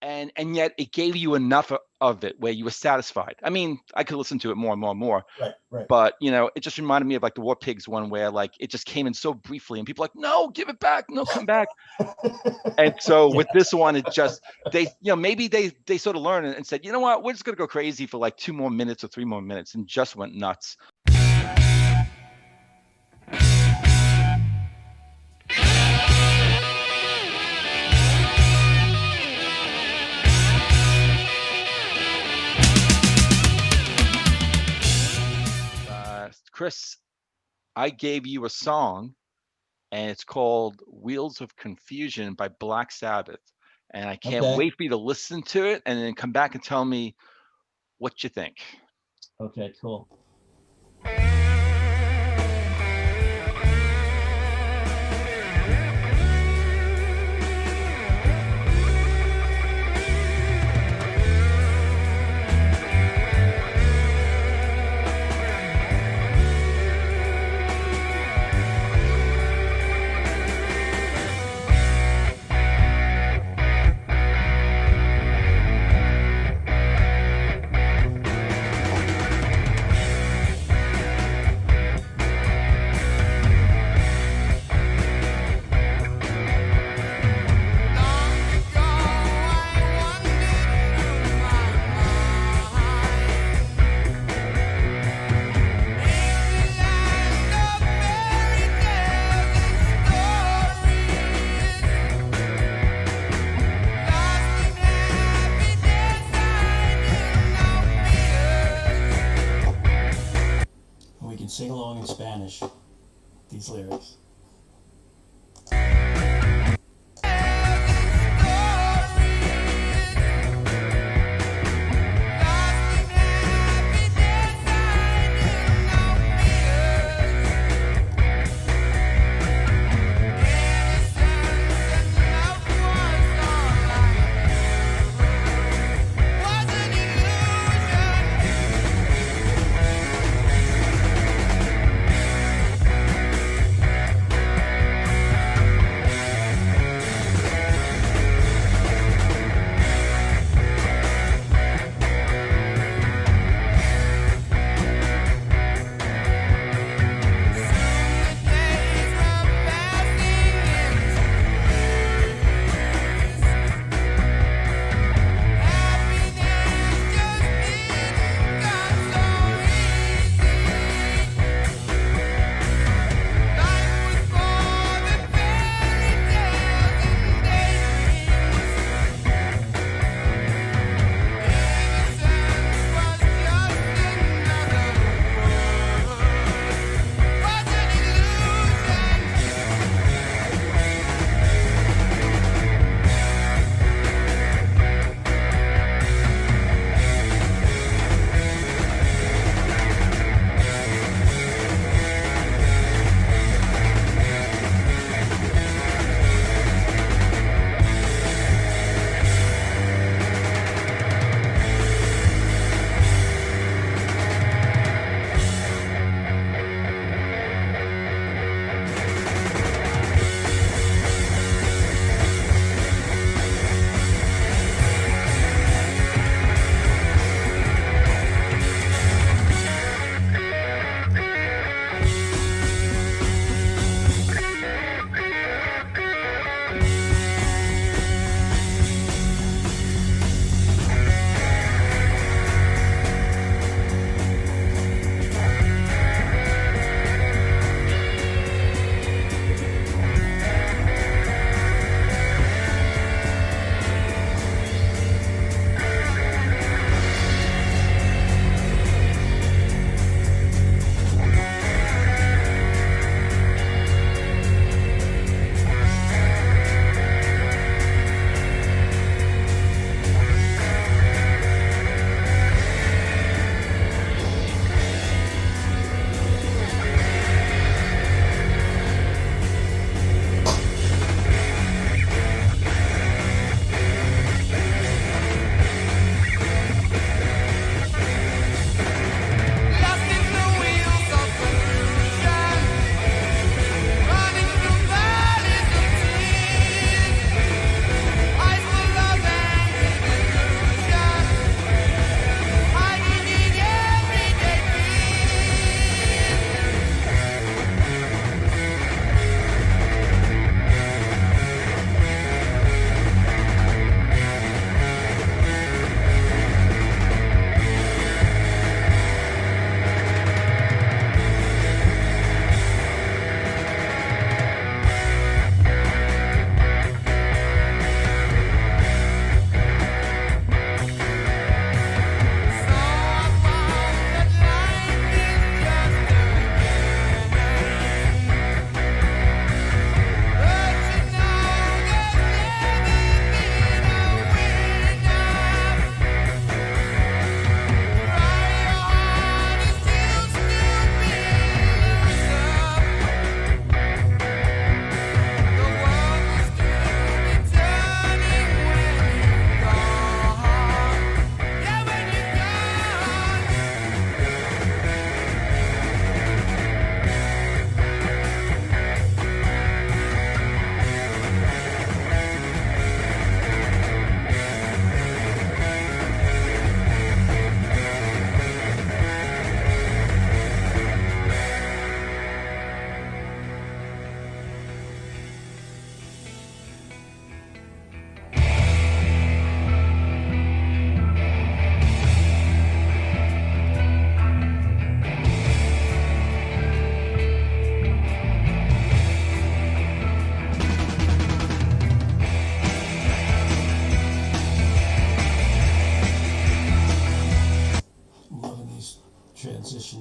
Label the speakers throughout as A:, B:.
A: and yet it gave you enough of it where you were satisfied. I mean, I could listen to it more and more and more,
B: Right.
A: but it just reminded me of like the War Pigs one where like it just came in so briefly and people are like, no, give it back, no, come back. And so
B: Yeah.
A: with this one, it just maybe they sort of learned and said, you know what, we're just gonna go crazy for like 2 more minutes or 3 more minutes, and just went nuts. Chris, I gave you a song, and it's called "Wheels of Confusion" by Black Sabbath, and I can't
B: Okay.
A: wait for you to listen to it and then come back and tell me what you think.
B: Okay, cool. We can sing along in Spanish these lyrics.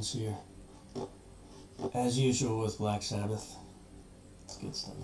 B: songs here. As usual with Black Sabbath. It's good stuff.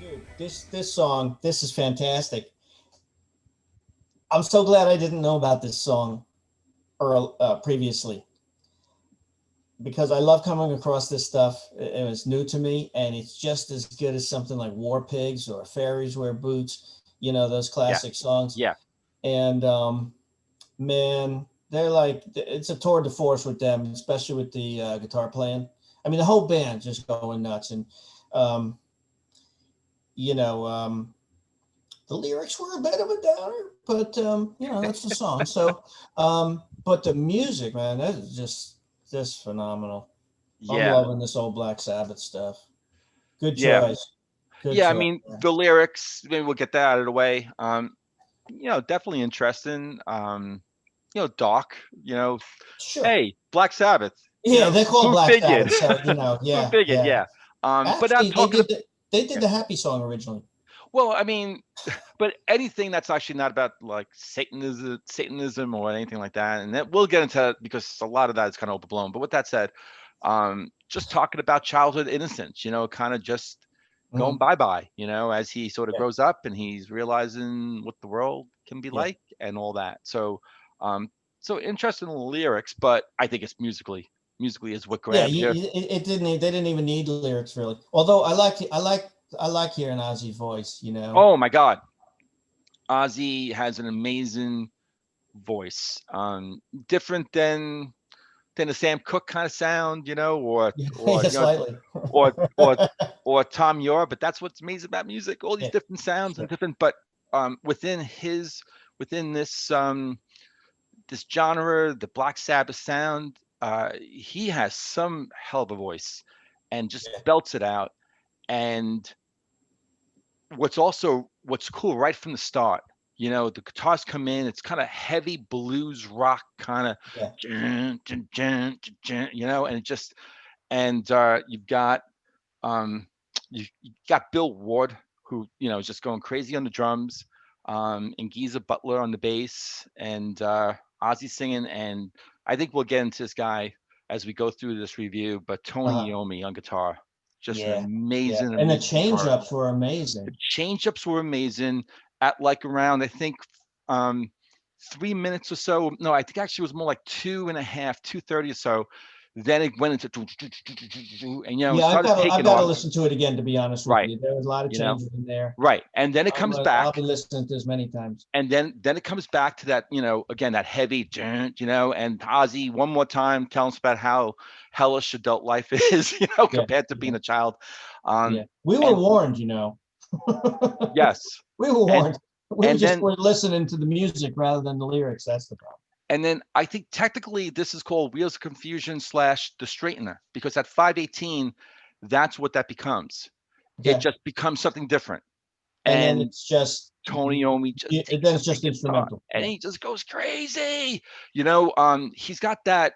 B: Dude, this song, this is fantastic. I'm so glad I didn't know about this song previously because I love coming across this stuff. It was new to me, and it's just as good as something like War Pigs or Fairies Wear Boots. You know those
A: Yeah,
B: classic songs.
A: yeah.
B: And man, they're like it's a tour de force with them, especially with the guitar playing. I mean, the whole band just going nuts, and um, you know, the lyrics were a bit of a downer, but that's the song. So, but the music, man, that is just phenomenal. I'm
A: Yeah,
B: loving this old Black Sabbath stuff. Good
A: yeah,
B: choice. Good
A: yeah. I
B: choice.
A: mean,
B: Man.
A: the lyrics. Maybe we'll get that out of the way. Definitely interesting. Doc.
B: Sure.
A: Hey, Black Sabbath.
B: Yeah, they're called
A: Who
B: Black
A: figured?
B: Sabbath, so
A: Who
B: yeah,
A: figured?
B: yeah.
A: Yeah. But I'm
B: Actually,
A: talking.
B: they did
A: Yeah.
B: the Happy song originally.
A: Well, I mean, but anything that's actually not about like Satanism or anything like that, and that we'll get into that because a lot of that is kind of overblown. But with that said, just talking about childhood innocence, kind of just going
B: Hmm.
A: bye-bye, as he sort of
B: Yeah,
A: grows up and he's realizing what the world can be
B: yeah,
A: like and all that. Um, so interesting in the lyrics, but I think it's musically is what
B: yeah.
A: grabs you.
B: It didn't. They didn't even need lyrics really. Although I like hearing Ozzy's voice. You know.
A: Oh my God, Ozzy has an amazing voice, different than a Sam Cooke kind of sound, or
B: Yeah, slightly.
A: or or or Tom York, but that's what's amazing about music, all these
B: Yeah,
A: different sounds and
B: sure.
A: different, but within this genre, the Black Sabbath sound, he has some hell of a voice and just
B: Yeah,
A: belts it out. And what's cool right from the start, the guitars come in, it's kind of heavy blues rock kind of,
B: yeah,
A: and it just and you've got um, you got Bill Ward, who is just going crazy on the drums, and Geezer Butler on the bass, and Ozzy singing, and I think we'll get into this guy as we go through this review. But Tony
B: Uh-huh.
A: Iommi on guitar, just an
B: Yeah. Yeah.
A: amazing,
B: And the
A: amazing
B: change
A: guitarist.
B: ups were
A: The
B: amazing.
A: change-ups were amazing at like around, I think, um, 3 minutes or so. No, I think actually it was more like 2.5, 2:30 or so. Then it went into and
B: Yeah,
A: started
B: I've
A: taking
B: got to
A: off.
B: listen to it again, to be honest with
A: Right.
B: you. There was a lot of
A: You know,
B: changes in there.
A: right. And then it comes
B: I'll
A: back.
B: be listening to this many times.
A: And then it comes back to that, again, that heavy, and Ozzy one more time telling us about how hellish adult life is,
B: Yeah.
A: compared to being
B: Yeah.
A: a child.
B: Yeah.
A: Um,
B: We were
A: and
B: warned, you know.
A: yes,
B: We were
A: and
B: warned. We
A: and
B: just
A: then
B: were listening to the music rather than the lyrics. That's the problem.
A: and then I think technically this is called Wheels of Confusion slash the straightener, because at 518, that's what that becomes. It
B: Okay.
A: just becomes something different.
B: And then
A: And
B: it's just,
A: Tony Omi just
B: then
A: takes
B: it's
A: up the
B: just
A: guitar
B: instrumental.
A: and
B: Yeah.
A: he just goes crazy. He's got that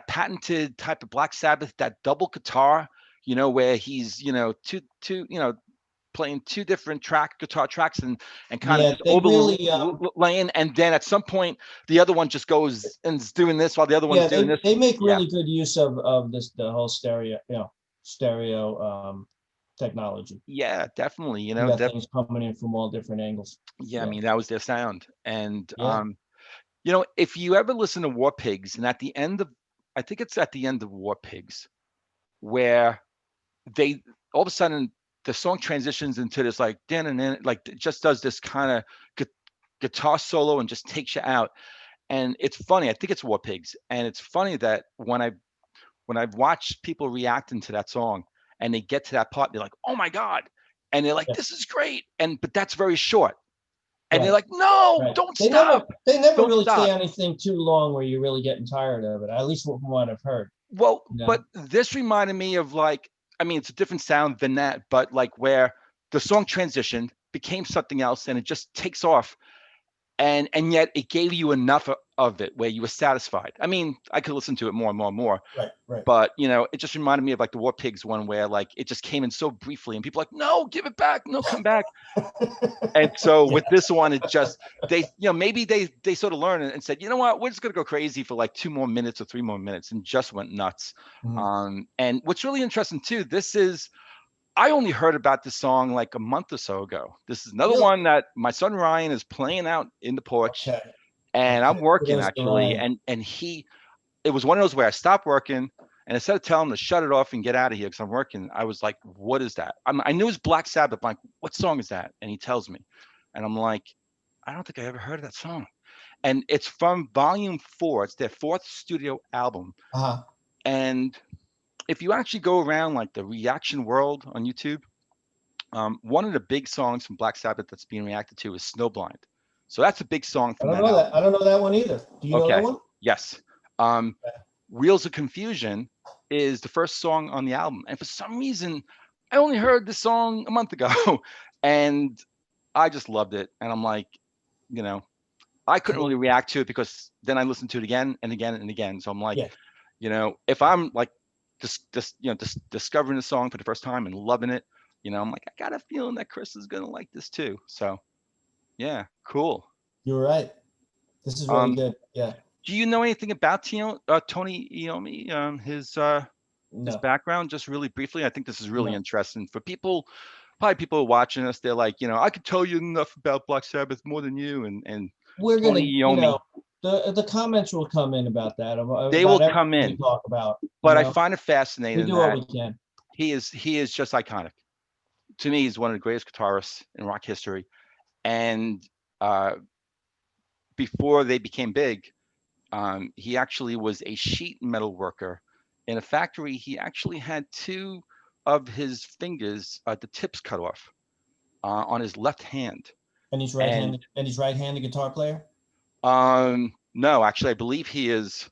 A: patented type of Black Sabbath, that double guitar, where he's, two, playing two different guitar tracks, and kind of
B: Yeah.
A: just
B: They really,
A: overlaying, and then at some point the other one just goes and is doing this while the other one's
B: yeah,
A: doing this.
B: they make
A: Yeah.
B: really good use of this, the whole stereo, stereo technology.
A: Yeah, definitely.
B: You got things coming in from all different angles.
A: Yeah, I
B: Yeah.
A: mean, that was their sound. And
B: Yeah.
A: if you ever listen to War Pigs, and at the end of, I think it's at the end of War Pigs, where they all of a sudden the song transitions into this like like it just does this kind of guitar solo and just takes you out. And it's funny. I think it's War Pigs, and it's funny that when I've watched people reacting to that song, and they get to that part, they're like, "Oh my god," and they're like,
B: Yeah.
A: "This is great," but that's very short, and they're
B: Right.
A: like, "No,
B: Right.
A: don't stop,
B: They never
A: don't
B: really
A: stop."
B: say anything too long where you're really getting tired of it. At least from what I've heard.
A: Well,
B: You
A: but
B: know.
A: this reminded me of, like, I mean, it's a different sound than that, but like where the song transitioned, became something else, and it just takes off, and yet it gave you enough of it where you were satisfied. I mean, I could listen to it more and more and more,
B: Right. Right.
A: but it just reminded me of like the War Pigs one, where like it just came in so briefly, and people are like, no, give it back, no, come back. And so
B: Yeah.
A: with this one, it just maybe they sort of learned and said, you know what, we're just gonna go crazy for like 2 more minutes or 3 more minutes, and just went nuts.
B: Mhm.
A: And what's really interesting too, this is, I only heard about this song like a month or so ago. This is another
B: Really?
A: one that my son Ryan is playing out in the porch,
B: Okay.
A: and
B: Okay.
A: I'm working
B: Kudos to
A: actually,
B: Ryan.
A: and it was one of those where I stopped working, and instead of telling him to shut it off and get out of here because I'm working, I was like, "What is that?" I knew it was Black Sabbath. I'm like, "What song is that?" And he tells me, and I'm like, "I don't think I ever heard of that song." And it's from Volume 4. It's their fourth studio album.
B: Uh-huh.
A: And if you actually go around like the reaction world on YouTube, one of the big songs from Black Sabbath that's being reacted to is Snowblind. So that's a big song
B: I
A: from
B: don't
A: that
B: know that.
A: album.
B: I don't know that one either. Do you know that
A: Okay.
B: one?
A: Yes. Wheels of Confusion is the first song on the album. And for some reason, I only heard this song a month ago and I just loved it. And I'm like, you know, I couldn't really
B: Cool.
A: react to it because then I listened to it again and again and again. So I'm like,
B: Yeah.
A: if I'm like discovering the song for the first time and loving it, I'm like, I got a feeling that Chris is going to like this too. So yeah, cool.
B: You're right. This is really
A: Um,
B: good. Yeah.
A: do you know anything about Tony Iommi, his
B: No.
A: background, just really briefly? I think this is really
B: No.
A: interesting for people. Probably people watching us, they're like, I could tell you enough about Black Sabbath more than you, and
B: We're gonna,
A: Tony Iommi.
B: the comments will come in about that,
A: They will
B: about
A: come
B: everything we
A: in,
B: talk about.
A: but I find it
B: We
A: fascinating
B: do what
A: that
B: we can.
A: he is just iconic. To me, he's one of the greatest guitarists in rock history. And uh, before they became big, he actually was a sheet metal worker in a factory. He actually had two of his fingers, the tips cut off on his left hand.
B: And he's
A: And
B: right-handed. And he's right-handed guitar player.
A: no, actually, I believe he's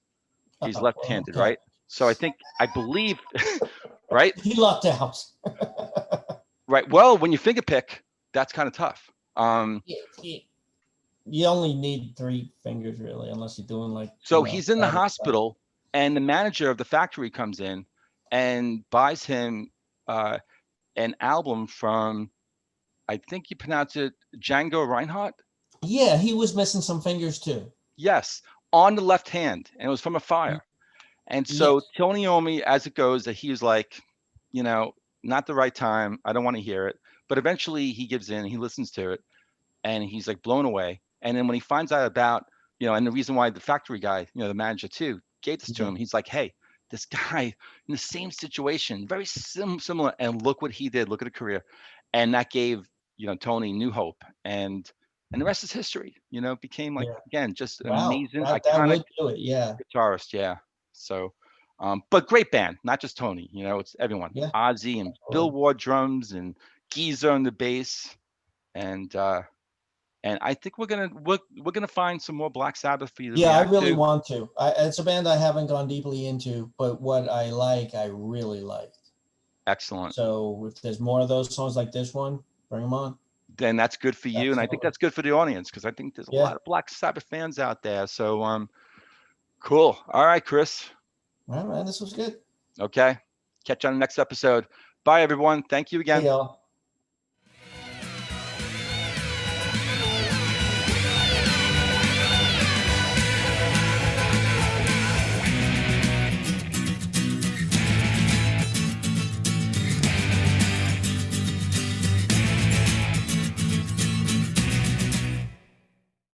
B: Oh, well,
A: left-handed,
B: okay.
A: right? So I believe, right,
B: He lucked out.
A: right. Well, when you finger pick, that's kind of tough.
B: You only need three fingers, really, unless you're doing like,
A: So he's in the
B: static stuff.
A: hospital, and the manager of the factory comes in and buys him uh, an album from, I think you pronounce it, Django Reinhardt.
B: Yeah, he was missing some fingers too.
A: Yes, on the left hand, and it was from a
B: Y-
A: fire. And so
B: Yes.
A: Tony Iommi, as it goes, that he was like, you know, not the right time. I don't want to hear it. But eventually he gives in. He listens to it, and he's like blown away. And then when he finds out about, and the reason why the factory guy, the manager too, gave this to
B: Yeah.
A: him, he's like, hey, this guy in the same situation, very similar, and look what he did. Look at the career, and that gave Tony new hope, and the rest is history. Became like
B: Yeah.
A: again just an
B: Wow.
A: amazing,
B: That
A: iconic
B: would do it. Yeah.
A: guitarist. Yeah. So, but great band, not just Tony. It's everyone.
B: Yeah.
A: Ozzy and Bill
B: Absolutely.
A: Ward drums and Geezer on the bass, and I think we're gonna find some more Black Sabbath for you to
B: Yeah, I
A: react
B: really
A: to.
B: want to. It's a band I haven't gone deeply into, but what I really liked.
A: Excellent.
B: So if there's more of those songs like this one, bring them on.
A: Then that's good for you, and I think
B: Absolutely.
A: that's good for the audience because I think there's a
B: Yeah.
A: lot of Black Sabbath fans out there. So cool. All right, Chris.
B: All right, man. This was good.
A: Okay. Catch you on the next episode. Bye, everyone. Thank you
B: Hey,
A: again.
B: y'all.